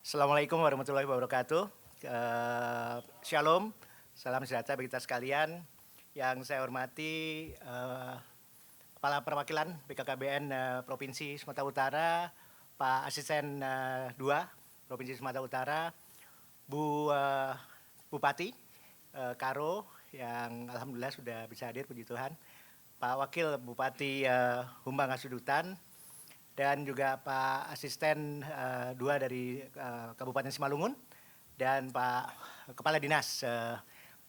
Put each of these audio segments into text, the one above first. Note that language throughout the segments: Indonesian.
Assalamualaikum warahmatullahi wabarakatuh. Shalom, salam sejahtera bagi kita sekalian. Yang saya hormati Kepala Perwakilan BKKBN Provinsi Sumatera Utara, Pak Asisten 2 Provinsi Sumatera Utara, Bupati Karo yang alhamdulillah sudah bisa hadir, puji Tuhan, Pak Wakil Bupati Humbang Hasudutan, dan juga Pak Asisten 2 dari Kabupaten Simalungun, dan Pak Kepala Dinas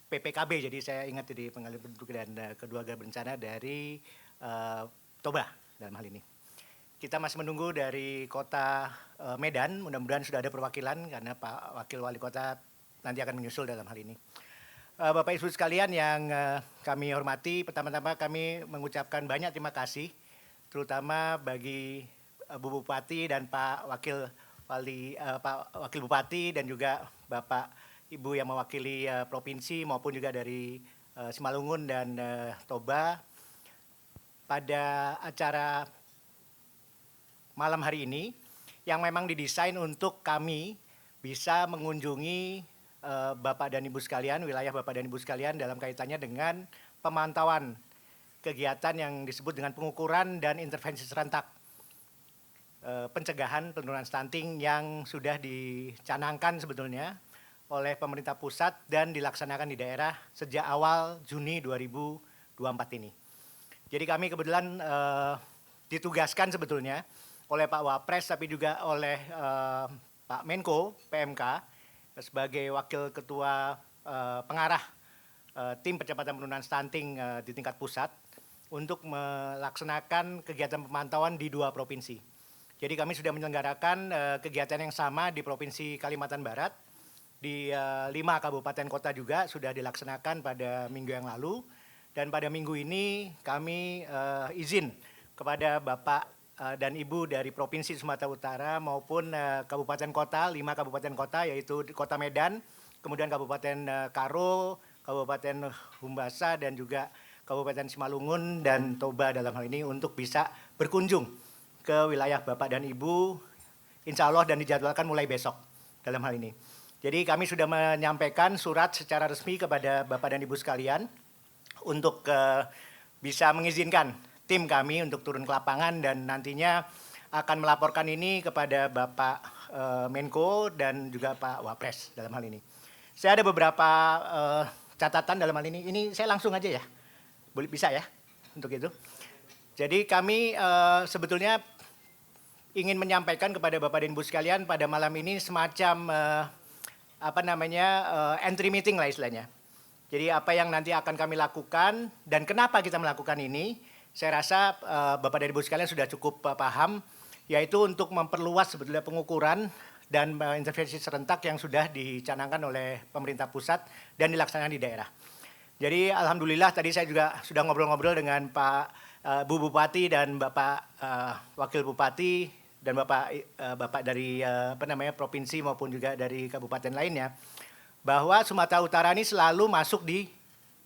PPKB, jadi saya ingat jadi pengalihan penduduk dan keluarga berencana dari Toba dalam hal ini. Kita masih menunggu dari Kota Medan, mudah-mudahan sudah ada perwakilan karena Pak Wakil Wali Kota nanti akan menyusul dalam hal ini. Bapak Ibu sekalian yang kami hormati, pertama-tama kami mengucapkan banyak terima kasih terutama bagi Bu Bupati dan Pak Wakil Bupati dan juga Bapak Ibu yang mewakili provinsi maupun juga dari Simalungun dan Toba pada acara malam hari ini yang memang didesain untuk kami bisa mengunjungi Bapak dan Ibu sekalian, wilayah Bapak dan Ibu sekalian dalam kaitannya dengan pemantauan kegiatan yang disebut dengan pengukuran dan intervensi serentak pencegahan penurunan stunting yang sudah dicanangkan sebetulnya oleh pemerintah pusat dan dilaksanakan di daerah sejak awal Juni 2024 ini. Jadi kami kebetulan ditugaskan sebetulnya oleh Pak Wapres tapi juga oleh Pak Menko PMK sebagai Wakil Ketua Pengarah Tim Percepatan Penurunan Stunting di tingkat pusat untuk melaksanakan kegiatan pemantauan di 2 provinsi. Jadi kami sudah menyelenggarakan kegiatan yang sama di Provinsi Kalimantan Barat, di 5 kabupaten kota juga sudah dilaksanakan pada minggu yang lalu, dan pada minggu ini kami izin kepada Bapak dan Ibu dari Provinsi Sumatera Utara maupun kabupaten kota, 5 kabupaten kota yaitu Kota Medan, kemudian Kabupaten Karo, Kabupaten Humbasa, dan juga Kabupaten Simalungun dan Toba dalam hal ini untuk bisa berkunjung ke wilayah Bapak dan Ibu, insya Allah, dan dijadwalkan mulai besok dalam hal ini. Jadi kami sudah menyampaikan surat secara resmi kepada Bapak dan Ibu sekalian untuk bisa mengizinkan tim kami untuk turun ke lapangan dan nantinya akan melaporkan ini kepada Bapak Menko dan juga Pak Wapres dalam hal ini. Saya ada beberapa catatan dalam hal ini. Ini saya langsung aja ya. Boleh, bisa ya untuk itu. Jadi kami sebetulnya ingin menyampaikan kepada Bapak dan Ibu sekalian pada malam ini semacam entry meeting lah istilahnya. Jadi apa yang nanti akan kami lakukan dan kenapa kita melakukan ini, saya rasa Bapak dan Ibu sekalian sudah cukup paham, yaitu untuk memperluas sebetulnya pengukuran dan intervensi serentak yang sudah dicanangkan oleh pemerintah pusat dan dilaksanakan di daerah. Jadi alhamdulillah tadi saya juga sudah ngobrol-ngobrol dengan Pak Bu Bupati dan Bapak Wakil Bupati dan Bapak dari provinsi maupun juga dari kabupaten lainnya, bahwa Sumatera Utara ini selalu masuk di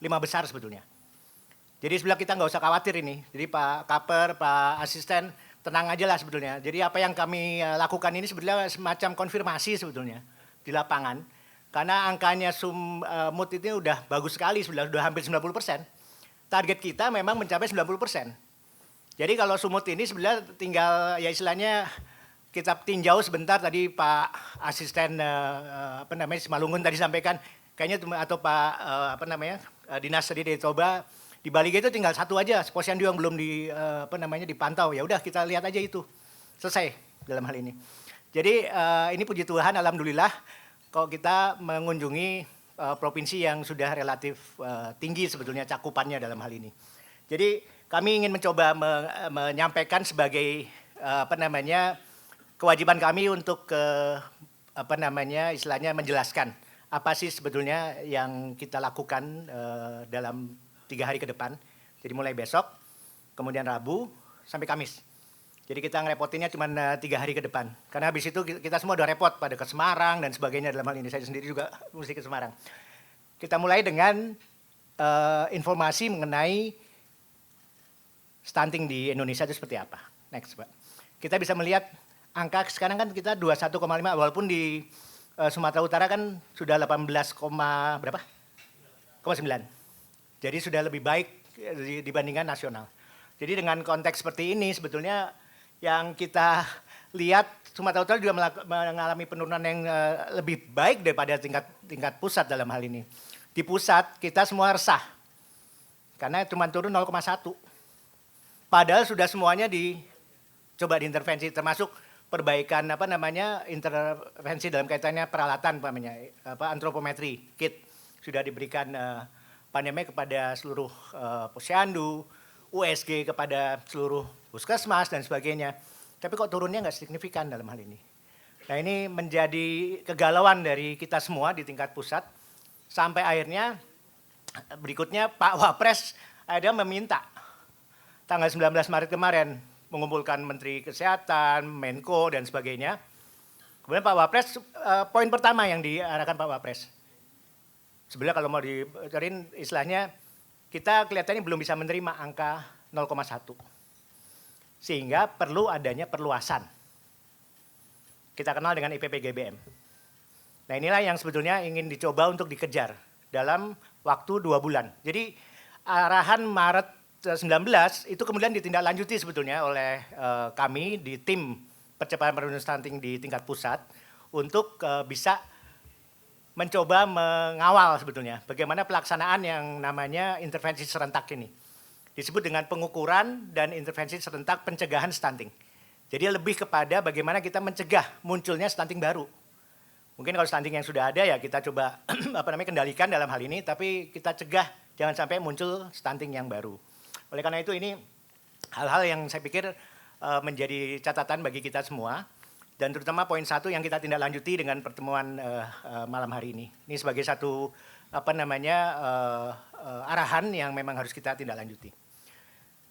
5 besar sebetulnya. Jadi sebenarnya kita nggak usah khawatir ini. Jadi Pak Kaper, Pak Asisten, tenang aja lah sebetulnya. Jadi apa yang kami lakukan ini sebetulnya semacam konfirmasi sebetulnya di lapangan. Karena angkanya Sumut itu udah bagus sekali, sudah hampir 90%. Target kita memang mencapai 90%. Jadi kalau Sumut ini sebenarnya tinggal ya istilahnya kita tinjau sebentar, tadi Pak Asisten Simalungun tadi sampaikan kayaknya, atau Pak Dinas tadi dari Toba, di Bali itu tinggal 1 aja posyandu yang belum dipantau. Ya udah kita lihat aja itu. Selesai dalam hal ini. Jadi ini puji Tuhan alhamdulillah kalau kita mengunjungi provinsi yang sudah relatif tinggi sebetulnya cakupannya dalam hal ini. Jadi kami ingin mencoba menyampaikan sebagai kewajiban kami untuk istilahnya menjelaskan apa sih sebetulnya yang kita lakukan dalam 3 hari ke depan. Jadi mulai besok, kemudian Rabu sampai Kamis. Jadi kita ngerepotinnya cuma 3 hari ke depan. Karena habis itu kita semua udah repot pada ke Semarang dan sebagainya dalam hal ini. Saya sendiri juga mesti ke Semarang. Kita mulai dengan informasi mengenai stunting di Indonesia itu seperti apa. Next, Pak. Kita bisa melihat angka sekarang kan kita 21,5 walaupun di Sumatera Utara kan sudah 18, berapa? 9. Jadi sudah lebih baik dibandingkan nasional. Jadi dengan konteks seperti ini sebetulnya yang kita lihat Sumatera Utara juga mengalami penurunan yang lebih baik daripada tingkat pusat dalam hal ini. Di pusat kita semua resah karena cuma turun 0,1. Padahal sudah semuanya dicoba diintervensi termasuk perbaikan intervensi dalam kaitannya peralatan antropometri kit sudah diberikan pandemi kepada seluruh posyandu, USG kepada seluruh puskesmas dan sebagainya. Tapi kok turunnya nggak signifikan dalam hal ini. Nah ini menjadi kegalauan dari kita semua di tingkat pusat sampai akhirnya berikutnya Pak Wapres ada meminta tanggal 19 Maret kemarin mengumpulkan Menteri Kesehatan, Menko dan sebagainya. Kemudian Pak Wapres, poin pertama yang diarahkan Pak Wapres. Sebenarnya kalau mau dicariin istilahnya kita kelihatannya belum bisa menerima angka 0,1. Sehingga perlu adanya perluasan. Kita kenal dengan IPP GBM. Nah inilah yang sebetulnya ingin dicoba untuk dikejar dalam waktu 2 bulan. Jadi arahan Maret 19 itu kemudian ditindaklanjuti sebetulnya oleh kami di tim percepatan penurunan stunting di tingkat pusat untuk bisa mencoba mengawal sebetulnya bagaimana pelaksanaan yang namanya intervensi serentak ini. Disebut dengan pengukuran dan intervensi serentak pencegahan stunting. Jadi lebih kepada bagaimana kita mencegah munculnya stunting baru. Mungkin kalau stunting yang sudah ada ya kita coba kendalikan dalam hal ini, tapi kita cegah jangan sampai muncul stunting yang baru. Oleh karena itu ini hal-hal yang saya pikir menjadi catatan bagi kita semua dan terutama poin 1 yang kita tindak lanjuti dengan pertemuan malam hari ini. Ini sebagai satu arahan yang memang harus kita tindak lanjuti.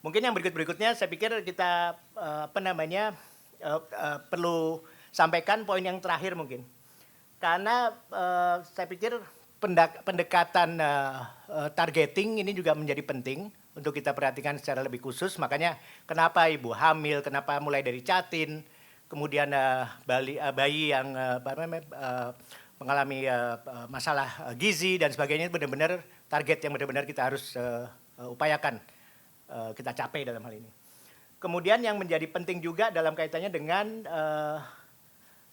Mungkin yang berikutnya saya pikir kita perlu sampaikan poin yang terakhir mungkin. Karena saya pikir pendekatan targeting ini juga menjadi penting untuk kita perhatikan secara lebih khusus. Makanya kenapa ibu hamil, kenapa mulai dari catin, kemudian bayi yang mengalami masalah gizi dan sebagainya, benar-benar target yang benar-benar kita harus upayakan kita capai dalam hal ini. Kemudian yang menjadi penting juga dalam kaitannya dengan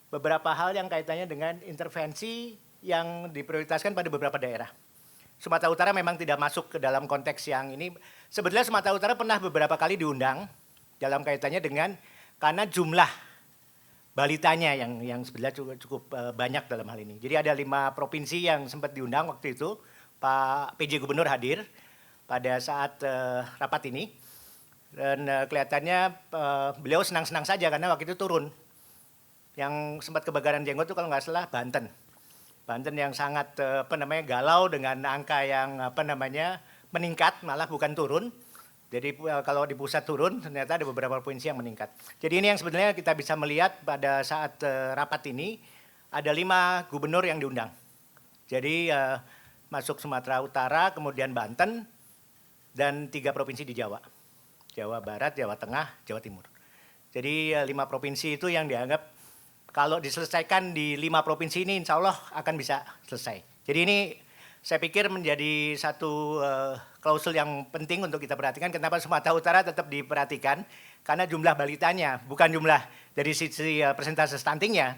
beberapa hal yang kaitannya dengan intervensi yang diprioritaskan pada beberapa daerah. Sumatera Utara memang tidak masuk ke dalam konteks yang ini. Sebetulnya Sumatera Utara pernah beberapa kali diundang dalam kaitannya dengan karena jumlah balitanya yang sebenarnya cukup banyak dalam hal ini. Jadi ada 5 provinsi yang sempat diundang waktu itu. Pak PJ Gubernur hadir pada saat rapat ini dan kelihatannya beliau senang-senang saja karena waktu itu turun. Yang sempat kebakaran jenggot itu kalau nggak salah Banten. Banten yang sangat galau dengan angka yang meningkat malah bukan turun. Jadi kalau di pusat turun ternyata ada beberapa provinsi yang meningkat. Jadi ini yang sebenarnya kita bisa melihat pada saat rapat ini ada 5 gubernur yang diundang. Jadi masuk Sumatera Utara, kemudian Banten, dan 3 provinsi di Jawa. Jawa Barat, Jawa Tengah, Jawa Timur. Jadi 5 provinsi itu yang dianggap kalau diselesaikan di 5 provinsi ini insya Allah akan bisa selesai. Jadi ini saya pikir menjadi satu klausul yang penting untuk kita perhatikan. Kenapa Sumatera Utara tetap diperhatikan? Karena jumlah balitanya, bukan jumlah dari sisi persentase stuntingnya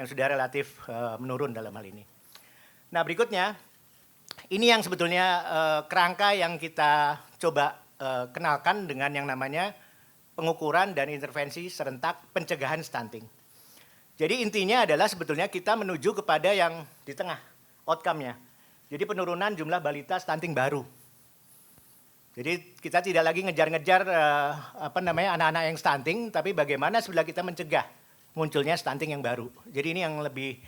yang sudah relatif menurun dalam hal ini. Nah berikutnya, ini yang sebetulnya kerangka yang kita coba kenalkan dengan yang namanya pengukuran dan intervensi serentak pencegahan stunting. Jadi intinya adalah sebetulnya kita menuju kepada yang di tengah, outcome-nya. Jadi penurunan jumlah balita stunting baru. Jadi kita tidak lagi ngejar-ngejar anak-anak yang stunting, tapi bagaimana sebenarnya kita mencegah munculnya stunting yang baru. Jadi ini yang lebih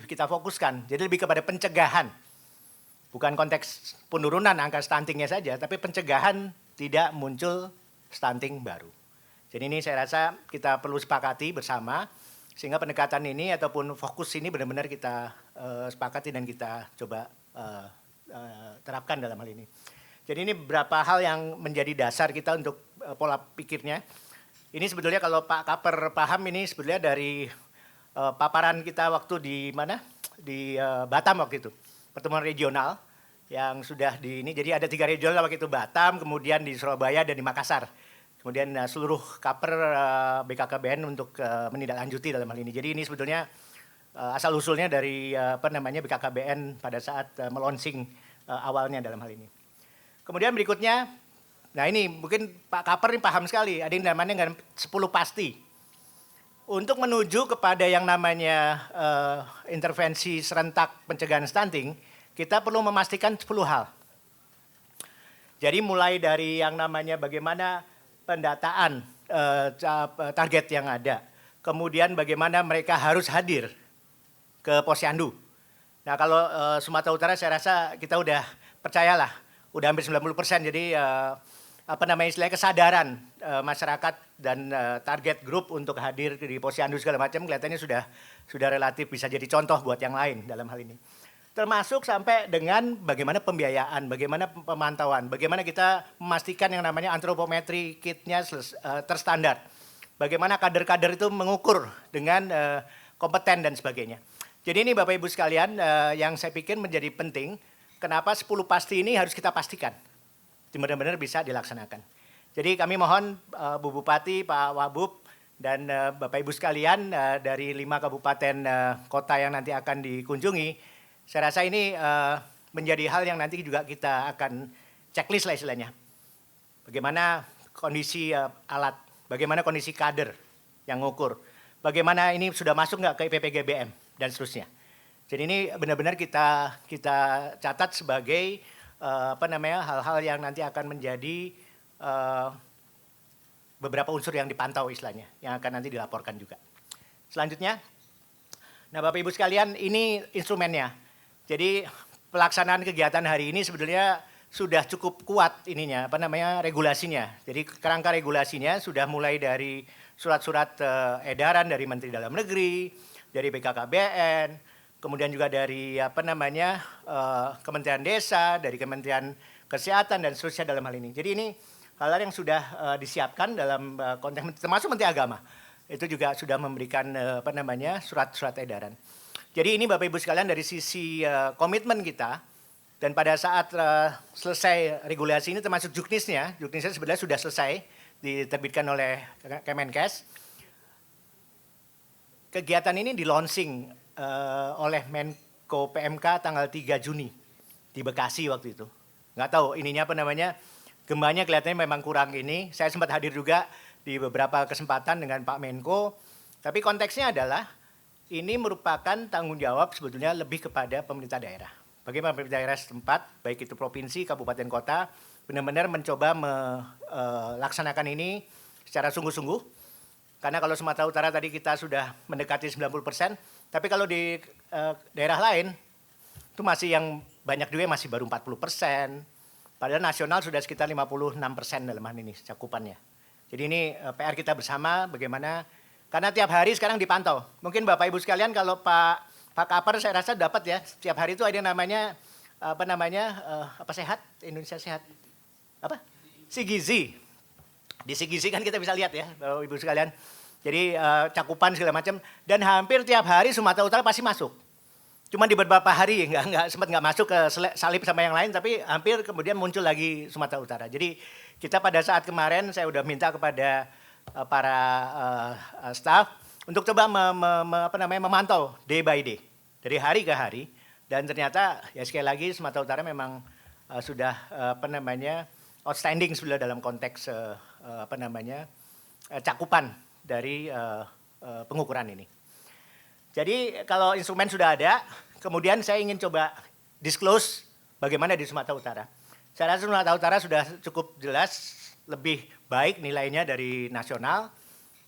kita fokuskan. Jadi lebih kepada pencegahan. Bukan konteks penurunan angka stuntingnya saja, tapi pencegahan tidak muncul stunting baru. Jadi ini saya rasa kita perlu sepakati bersama, sehingga pendekatan ini ataupun fokus ini benar-benar kita sepakati dan kita coba terapkan dalam hal ini. Jadi ini beberapa hal yang menjadi dasar kita untuk pola pikirnya. Ini sebetulnya kalau Pak Kaper paham, ini sebetulnya dari paparan kita waktu di mana? Di Batam waktu itu, pertemuan regional yang sudah di ini. Jadi ada 3 regional waktu itu, Batam, kemudian di Surabaya dan di Makassar. Kemudian seluruh Kaper BKKBN untuk menindaklanjuti dalam hal ini. Jadi ini sebetulnya asal usulnya dari BKKBN pada saat melonsing awalnya dalam hal ini. Kemudian berikutnya, nah ini mungkin Pak Kaper ini paham sekali, ada yang namanya 10 pasti. Untuk menuju kepada yang namanya intervensi serentak pencegahan stunting, kita perlu memastikan 10 hal. Jadi mulai dari yang namanya bagaimana pendataan target yang ada, kemudian bagaimana mereka harus hadir ke posyandu. Nah kalau Sumatera Utara saya rasa kita udah percayalah, udah hampir 90%, jadi istilahnya kesadaran masyarakat dan target grup untuk hadir di posyandu segala macam kelihatannya sudah relatif bisa jadi contoh buat yang lain dalam hal ini. Termasuk sampai dengan bagaimana pembiayaan, bagaimana pemantauan, bagaimana kita memastikan yang namanya antropometri kitnya terstandar. Bagaimana kader-kader itu mengukur dengan kompeten dan sebagainya. Jadi ini Bapak Ibu sekalian yang saya pikir menjadi penting, kenapa 10 pasti ini harus kita pastikan benar-benar bisa dilaksanakan. Jadi kami mohon Bu Bupati, Pak Wabub, dan Bapak Ibu sekalian dari 5 kabupaten kota yang nanti akan dikunjungi, saya rasa ini menjadi hal yang nanti juga kita akan checklist lah istilahnya. Bagaimana kondisi alat, bagaimana kondisi kader yang ngukur, bagaimana ini sudah masuk nggak ke IPPGBM, dan seterusnya. Jadi ini benar-benar kita catat sebagai hal-hal yang nanti akan menjadi beberapa unsur yang dipantau istilahnya, yang akan nanti dilaporkan juga. Selanjutnya, nah Bapak Ibu sekalian, ini instrumennya. Jadi pelaksanaan kegiatan hari ini sebetulnya sudah cukup kuat ininya, regulasinya. Jadi kerangka regulasinya sudah mulai dari surat-surat edaran dari Menteri Dalam Negeri, dari BKKBN, kemudian juga dari Kementerian Desa, dari Kementerian Kesehatan dan seterusnya dalam hal ini. Jadi ini hal-hal yang sudah disiapkan dalam konteks termasuk Menteri Agama. Itu juga sudah memberikan surat-surat edaran. Jadi ini Bapak Ibu sekalian dari sisi komitmen kita, dan pada saat selesai regulasi ini termasuk juknisnya sebenarnya sudah selesai diterbitkan oleh Kemenkes. Kegiatan ini di launching oleh Menko PMK tanggal 3 Juni di Bekasi waktu itu. Nggak tahu ininya gembanya kelihatannya memang kurang ini. Saya sempat hadir juga di beberapa kesempatan dengan Pak Menko. Tapi konteksnya adalah ini merupakan tanggung jawab sebetulnya lebih kepada pemerintah daerah. Bagaimana pemerintah daerah setempat, baik itu provinsi, kabupaten, kota, benar-benar mencoba melaksanakan ini secara sungguh-sungguh. Karena kalau Sumatera Utara tadi kita sudah mendekati 90%, tapi kalau di daerah lain itu masih yang banyak juga masih baru 40%. Padahal nasional sudah sekitar 56% dalam hal ini cakupannya. Jadi ini PR kita bersama bagaimana, karena tiap hari sekarang dipantau. Mungkin Bapak Ibu sekalian kalau Pak Kaper saya rasa dapat ya, setiap hari itu ada yang namanya sehat, Indonesia Sehat. Sigizi. Di Sigizi kan kita bisa lihat ya Bapak Ibu sekalian. Jadi cakupan segala macam, dan hampir tiap hari Sumatera Utara pasti masuk. Cuma di beberapa hari sempat nggak masuk ke salib sama yang lain, tapi hampir kemudian muncul lagi Sumatera Utara. Jadi kita pada saat kemarin saya udah minta kepada para staff untuk coba memantau day by day, dari hari ke hari, dan ternyata ya sekali lagi Sumatera Utara memang sudah outstanding sudah dalam konteks cakupan dari pengukuran ini. Jadi kalau instrumen sudah ada, kemudian saya ingin coba disclose bagaimana di Sumatera Utara. Saya rasa Sumatera Utara sudah cukup jelas, lebih baik nilainya dari nasional,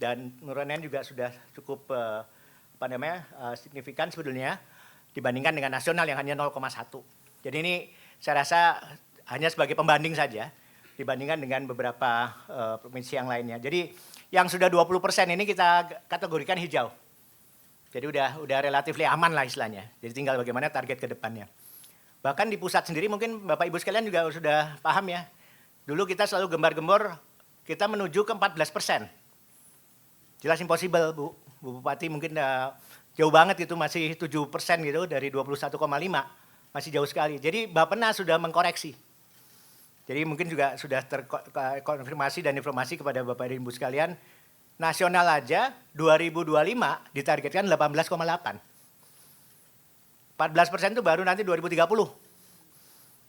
dan penurunannya juga sudah cukup signifikan sebetulnya dibandingkan dengan nasional yang hanya 0,1. Jadi ini saya rasa hanya sebagai pembanding saja dibandingkan dengan beberapa provinsi yang lainnya. Jadi yang sudah 20% ini kita kategorikan hijau. Jadi udah relatif aman lah istilahnya. Jadi tinggal bagaimana target ke depannya. Bahkan di pusat sendiri mungkin Bapak Ibu sekalian juga sudah paham ya. Dulu kita selalu gembar-gembor kita menuju ke 14%. Jelas impossible, Bu. Bu Bupati mungkin jauh banget gitu, masih 7% gitu dari 21,5, masih jauh sekali. Jadi Bappenas sudah mengkoreksi. Jadi mungkin juga sudah terkonfirmasi dan informasi kepada Bapak dan Ibu sekalian, nasional aja 2025 ditargetkan 18,8. 14% itu baru nanti 2030.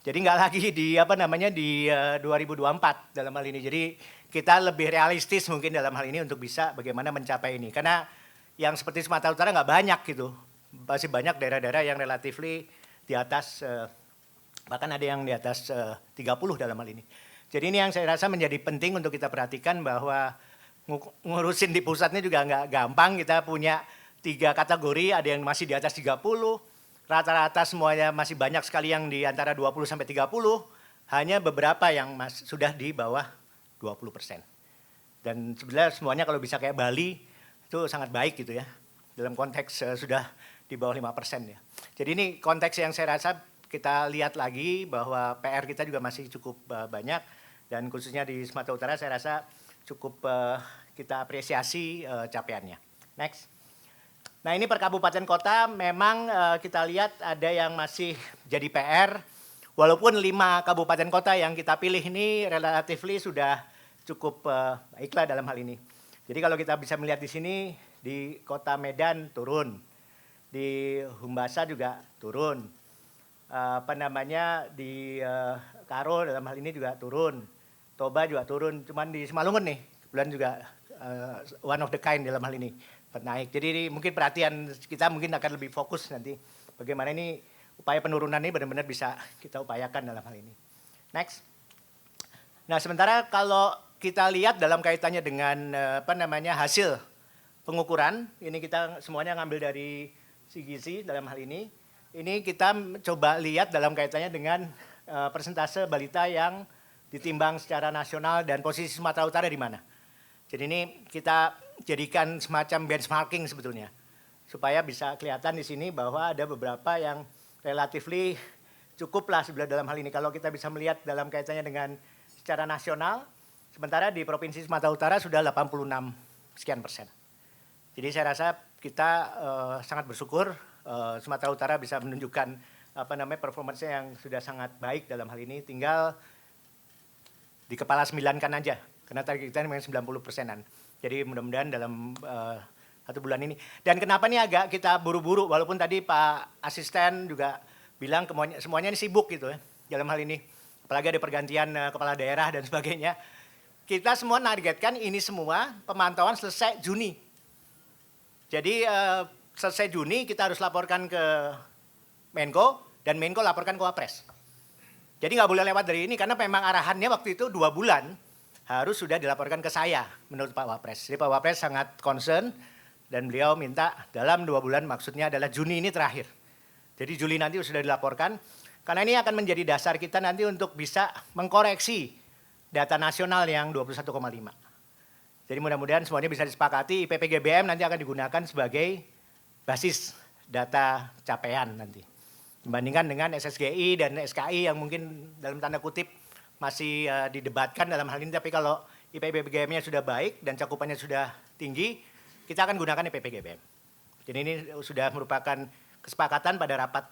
Jadi nggak lagi di 2024 dalam hal ini. Jadi kita lebih realistis mungkin dalam hal ini untuk bisa bagaimana mencapai ini. Karena yang seperti Sumatera Utara nggak banyak gitu. Masih banyak daerah-daerah yang relatifly di atas, bahkan ada yang di atas 30 dalam hal ini. Jadi ini yang saya rasa menjadi penting untuk kita perhatikan, bahwa ngurusin di pusatnya juga nggak gampang. Kita punya 3 kategori, ada yang masih di atas 30, rata-rata semuanya masih banyak sekali yang di antara 20 sampai 30, hanya beberapa yang sudah di bawah 20%. Dan sebenarnya semuanya kalau bisa kayak Bali itu sangat baik gitu ya, dalam konteks sudah di bawah 5% ya. Jadi ini konteks yang saya rasa kita lihat lagi, bahwa PR kita juga masih cukup banyak, dan khususnya di Sumatera Utara saya rasa cukup kita apresiasi capaiannya. Next. Nah ini per kabupaten kota memang kita lihat ada yang masih jadi PR, walaupun 5 kabupaten kota yang kita pilih ini relatifly sudah cukup baiklah dalam hal ini. Jadi kalau kita bisa melihat di sini, di kota Medan turun, di Humbasa juga turun, di Karo dalam hal ini juga turun, Toba juga turun, cuman di Simalungun nih kebetulan juga one of the kind dalam hal ini naik. Jadi ini mungkin perhatian kita mungkin akan lebih fokus nanti bagaimana ini upaya penurunan ini benar-benar bisa kita upayakan dalam hal ini. Next. Nah sementara kalau kita lihat dalam kaitannya dengan hasil pengukuran, ini kita semuanya ngambil dari CGC dalam hal ini. Ini kita coba lihat dalam kaitannya dengan persentase balita yang ditimbang secara nasional dan posisi Sumatera Utara di mana. Jadi ini kita jadikan semacam benchmarking sebetulnya, supaya bisa kelihatan di sini bahwa ada beberapa yang relatifly cukup lah sebenarnya dalam hal ini. Kalau kita bisa melihat dalam kaitannya dengan secara nasional, sementara di Provinsi Sumatera Utara sudah 86 sekian persen. Jadi saya rasa kita sangat bersyukur Sumatera Utara bisa menunjukkan performance yang sudah sangat baik dalam hal ini. Tinggal di kepala 9 kan aja, karena target kita memang 90%-an. Jadi mudah-mudahan dalam 1 bulan ini. Dan kenapa nih agak kita buru-buru, walaupun tadi Pak Asisten juga bilang semuanya ini sibuk gitu ya dalam hal ini. Apalagi ada pergantian kepala daerah dan sebagainya. Kita semua nargetkan ini semua pemantauan selesai Juni. Jadi selesai Juni kita harus laporkan ke Menko, dan Menko laporkan ke Wapres. Jadi nggak boleh lewat dari ini, karena memang arahannya waktu itu 2 bulan harus sudah dilaporkan ke saya menurut Pak Wapres. Jadi Pak Wapres sangat concern, dan beliau minta dalam 2 bulan, maksudnya adalah Juni ini terakhir. Jadi Juli nanti sudah dilaporkan, karena ini akan menjadi dasar kita nanti untuk bisa mengkoreksi data nasional yang 21,5. Jadi mudah-mudahan semuanya bisa disepakati, IPPGBM nanti akan digunakan sebagai basis data capaian nanti. Dibandingkan dengan SSGI dan SKI yang mungkin dalam tanda kutip masih didebatkan dalam hal ini, tapi kalau IPPGBM-nya sudah baik dan cakupannya sudah tinggi, kita akan gunakan IPPGBM. Jadi ini sudah merupakan kesepakatan pada rapat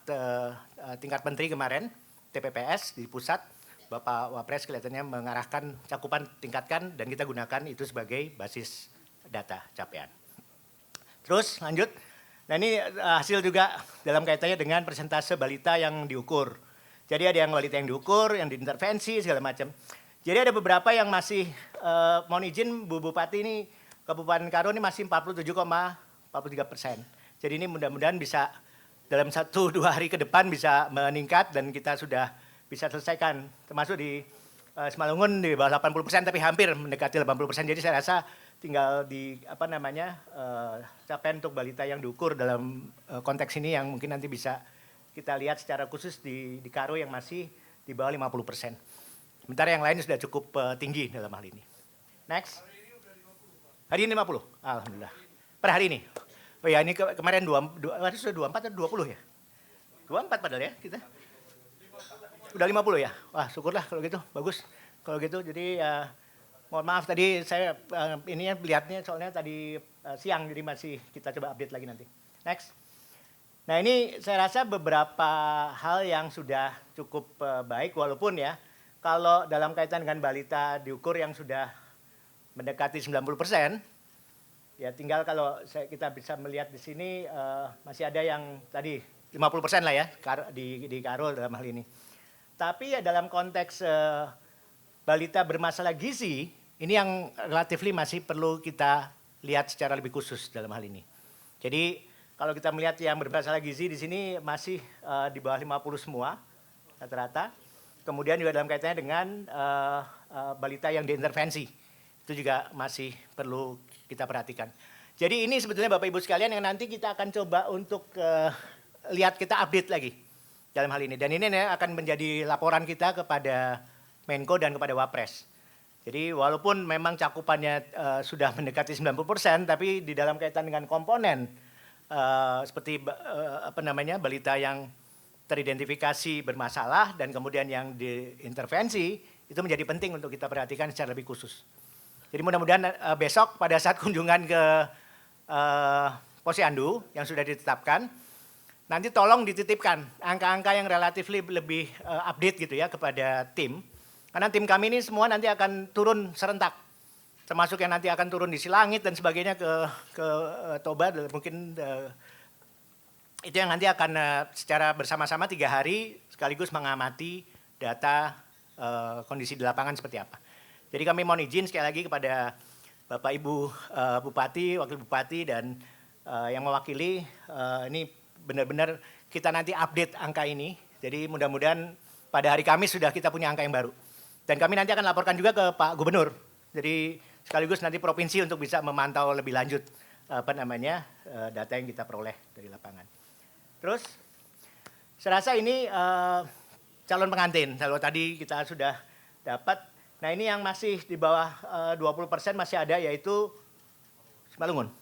tingkat menteri kemarin, TPPS di pusat. Bapak Wapres kelihatannya mengarahkan cakupan tingkatkan, dan kita gunakan itu sebagai basis data capaian. Terus lanjut, nah ini hasil juga dalam kaitannya dengan persentase balita yang diukur. Jadi ada yang balita yang diukur, yang diintervensi, segala macam. Jadi ada beberapa yang masih, mohon izin Bu Bupati, ini Kabupaten Karo ini masih 47,43%. Jadi ini mudah-mudahan bisa dalam 1-2 hari ke depan bisa meningkat, dan kita sudah bisa selesaikan. Termasuk di Simalungun di bawah 80%, tapi hampir mendekati 80%. Jadi saya rasa tinggal di capaian untuk balita yang diukur dalam konteks ini yang mungkin nanti bisa kita lihat secara khusus di Karo yang masih di bawah 50%. Sementara yang lain sudah cukup tinggi dalam hal ini. Next. Hari ini 50? Alhamdulillah. Per hari ini? Oh ya, ini kemarin sudah 24 atau 20 ya? 24 padahal ya kita. Udah 50 ya? Wah syukurlah kalau gitu, bagus. Kalau gitu jadi Mohon maaf tadi saya ini lihatnya soalnya tadi siang, jadi masih kita coba update lagi nanti. Next. Nah ini saya rasa beberapa hal yang sudah cukup baik, walaupun ya kalau dalam kaitan dengan balita diukur yang sudah mendekati 90%, ya tinggal kalau kita bisa melihat di sini masih ada yang tadi 50% lah ya di Karul dalam hal ini. Tapi ya dalam konteks balita bermasalah gizi, ini yang relatifly masih perlu kita lihat secara lebih khusus dalam hal ini. Jadi kalau kita melihat yang bermasalah gizi di sini masih di bawah 50 semua rata-rata. Kemudian juga dalam kaitannya dengan balita yang diintervensi, itu juga masih perlu kita perhatikan. Jadi ini sebetulnya Bapak Ibu sekalian yang nanti kita akan coba untuk lihat, kita update lagi dalam hal ini. Dan ini akan menjadi laporan kita kepada Menko dan kepada Wapres. Jadi walaupun memang cakupannya sudah mendekati 90%, tapi di dalam kaitan dengan komponen seperti balita yang teridentifikasi bermasalah dan kemudian yang diintervensi, itu menjadi penting untuk kita perhatikan secara lebih khusus. Jadi mudah-mudahan besok pada saat kunjungan ke Posyandu yang sudah ditetapkan, nanti tolong dititipkan angka-angka yang relatif lebih update gitu ya kepada tim. Karena tim kami ini semua nanti akan turun serentak, termasuk yang nanti akan turun di Silangit dan sebagainya ke Toba, mungkin itu yang nanti akan secara bersama-sama 3 hari sekaligus mengamati data kondisi di lapangan seperti apa. Jadi kami mohon izin sekali lagi kepada Bapak Ibu Bupati, Wakil Bupati dan yang mewakili, ini benar-benar kita nanti update angka ini. Jadi mudah-mudahan pada hari Kamis sudah kita punya angka yang baru. Dan kami nanti akan laporkan juga ke Pak Gubernur. Jadi sekaligus nanti provinsi untuk bisa memantau lebih lanjut data yang kita peroleh dari lapangan. Terus saya rasa ini calon pengantin. Kalau tadi kita sudah dapat, nah ini yang masih di bawah 20% masih ada, yaitu Simalungun.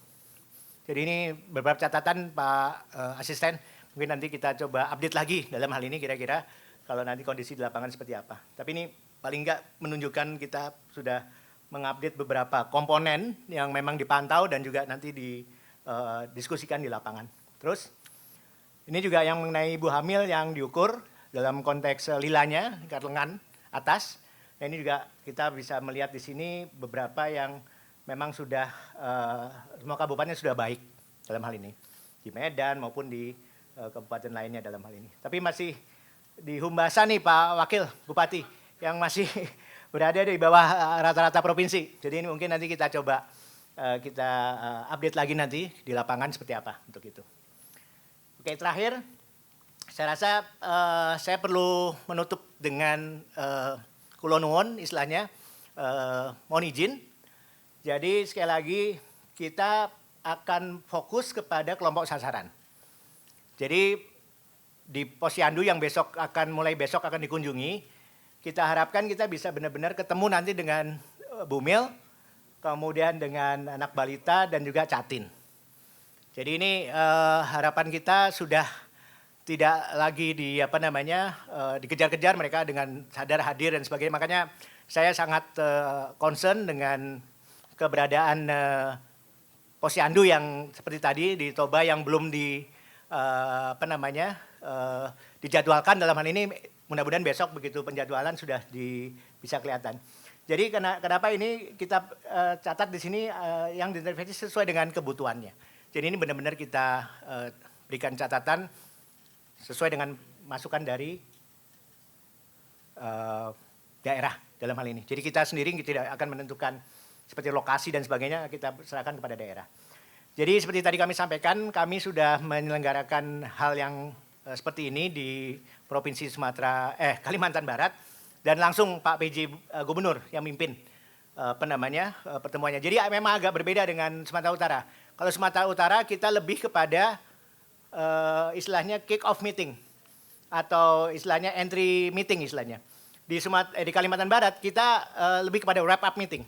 Jadi ini beberapa catatan Pak Asisten, mungkin nanti kita coba update lagi dalam hal ini kira-kira kalau nanti kondisi di lapangan seperti apa. Tapi ini paling enggak menunjukkan kita sudah mengupdate beberapa komponen yang memang dipantau dan juga nanti didiskusikan di lapangan. Terus ini juga yang mengenai ibu hamil yang diukur dalam konteks lilanya, tingkat lengan atas. Nah, ini juga kita bisa melihat di sini beberapa yang memang sudah semua kabupaten sudah baik dalam hal ini, di Medan maupun di kabupaten lainnya dalam hal ini. Tapi masih di Humbasa nih Pak Wakil Bupati yang masih berada di bawah rata-rata provinsi. Jadi ini mungkin nanti kita coba kita update lagi nanti di lapangan seperti apa untuk itu. Oke, terakhir saya rasa saya perlu menutup dengan kula nuwun istilahnya, mohon izin. Jadi sekali lagi kita akan fokus kepada kelompok sasaran. Jadi di Posyandu yang mulai besok akan dikunjungi, kita harapkan kita bisa benar-benar ketemu nanti dengan Bumil, kemudian dengan anak balita dan juga Catin. Jadi ini harapan kita sudah tidak lagi dikejar-kejar mereka dengan sadar hadir dan sebagainya. Makanya saya sangat concern dengan keberadaan Posyandu yang seperti tadi di Toba yang belum dijadwalkan dalam hal ini. Mudah-mudahan besok begitu penjadwalan sudah bisa kelihatan. Jadi kenapa ini kita catat di sini yang diintervensi sesuai dengan kebutuhannya. Jadi ini benar-benar kita berikan catatan sesuai dengan masukan dari daerah dalam hal ini. Jadi kita sendiri tidak akan menentukan seperti lokasi dan sebagainya, kita serahkan kepada daerah. Jadi seperti tadi kami sampaikan, kami sudah menyelenggarakan hal yang seperti ini di Provinsi Kalimantan Barat, dan langsung Pak PJ Gubernur yang mimpin pertemuannya. Jadi memang agak berbeda dengan Sumatera Utara. Kalau Sumatera Utara kita lebih kepada istilahnya kick off meeting atau istilahnya entry meeting istilahnya. Di Kalimantan Barat kita lebih kepada wrap up meeting.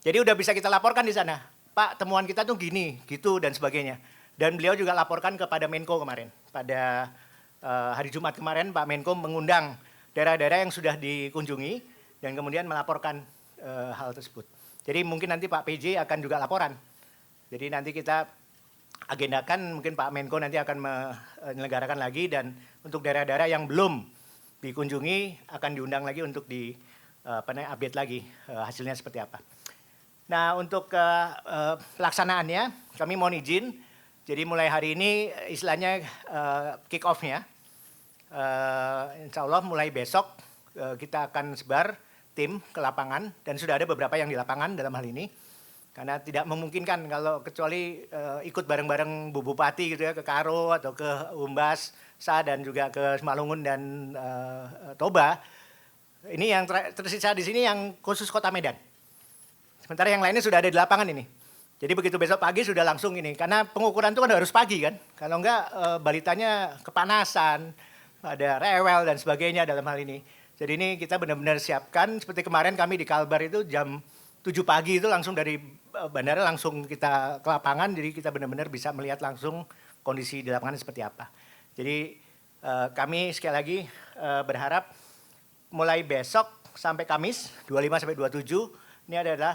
Jadi udah bisa kita laporkan di sana, Pak temuan kita tuh gini, gitu dan sebagainya. Dan beliau juga laporkan kepada Menko kemarin. Pada hari Jumat kemarin Pak Menko mengundang daerah-daerah yang sudah dikunjungi dan kemudian melaporkan hal tersebut. Jadi mungkin nanti Pak PJ akan juga laporan. Jadi nanti kita agendakan, mungkin Pak Menko nanti akan menyelenggarakan lagi, dan untuk daerah-daerah yang belum dikunjungi akan diundang lagi untuk update lagi hasilnya seperti apa. Nah, untuk pelaksanaannya kami mohon izin. Jadi mulai hari ini istilahnya kick off-nya. Insya Allah mulai besok kita akan sebar tim ke lapangan, dan sudah ada beberapa yang di lapangan dalam hal ini. Karena tidak memungkinkan kalau kecuali ikut bareng-bareng Bu Bupati gitu ya, ke Karo atau ke Umbas, dan juga ke Simalungun dan Toba. Ini yang tersisa di sini yang khusus Kota Medan. Sementara yang lainnya sudah ada di lapangan ini. Jadi begitu besok pagi sudah langsung ini, karena pengukuran itu kan harus pagi kan. Kalau enggak balitanya kepanasan, ada rewel dan sebagainya dalam hal ini. Jadi ini kita benar-benar siapkan, seperti kemarin kami di Kalbar itu jam 7 pagi itu langsung dari bandara langsung kita ke lapangan, jadi kita benar-benar bisa melihat langsung kondisi di lapangan seperti apa. Jadi kami sekali lagi berharap mulai besok sampai Kamis 25 sampai 27 ini adalah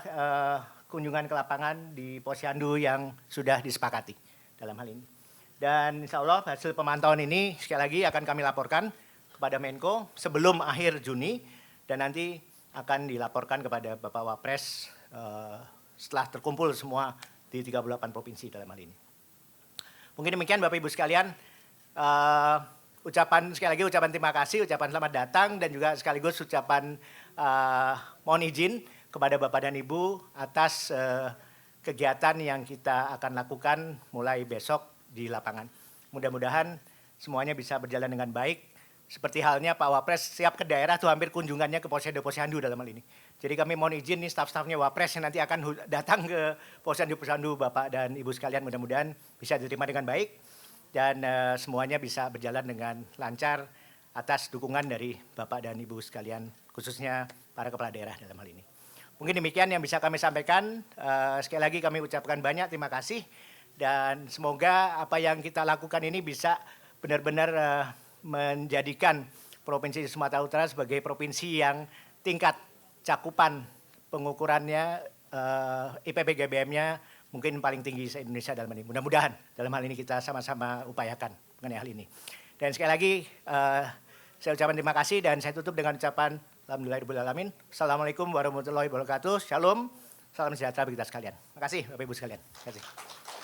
kunjungan ke lapangan di Posyandu yang sudah disepakati dalam hal ini. Dan insya Allah hasil pemantauan ini sekali lagi akan kami laporkan kepada Menko sebelum akhir Juni, dan nanti akan dilaporkan kepada Bapak Wapres setelah terkumpul semua di 38 provinsi dalam hal ini. Mungkin demikian Bapak Ibu sekalian, sekali lagi ucapan terima kasih, ucapan selamat datang, dan juga sekaligus ucapan mohon izin kepada Bapak dan Ibu atas kegiatan yang kita akan lakukan mulai besok di lapangan. Mudah-mudahan semuanya bisa berjalan dengan baik. Seperti halnya Pak Wapres siap ke daerah tuh hampir kunjungannya ke Posyandu dalam hal ini. Jadi kami mohon izin nih staf-stafnya Wapres yang nanti akan datang ke Posyandu Bapak dan Ibu sekalian, mudah-mudahan bisa diterima dengan baik dan semuanya bisa berjalan dengan lancar atas dukungan dari Bapak dan Ibu sekalian, khususnya para kepala daerah dalam hal ini. Mungkin demikian yang bisa kami sampaikan. Sekali lagi kami ucapkan banyak terima kasih, dan semoga apa yang kita lakukan ini bisa benar-benar menjadikan Provinsi Sumatera Utara sebagai provinsi yang tingkat cakupan pengukurannya IPP-GBM-nya mungkin paling tinggi se-Indonesia dalam hal ini. Mudah-mudahan dalam hal ini kita sama-sama upayakan mengenai hal ini. Dan sekali lagi saya ucapkan terima kasih, dan saya tutup dengan ucapan alhamdulillahirobbilalamin. Assalamualaikum warahmatullahi wabarakatuh. Shalom, salam sejahtera bagi kita sekalian. Terima kasih Bapak Ibu sekalian. Terima kasih.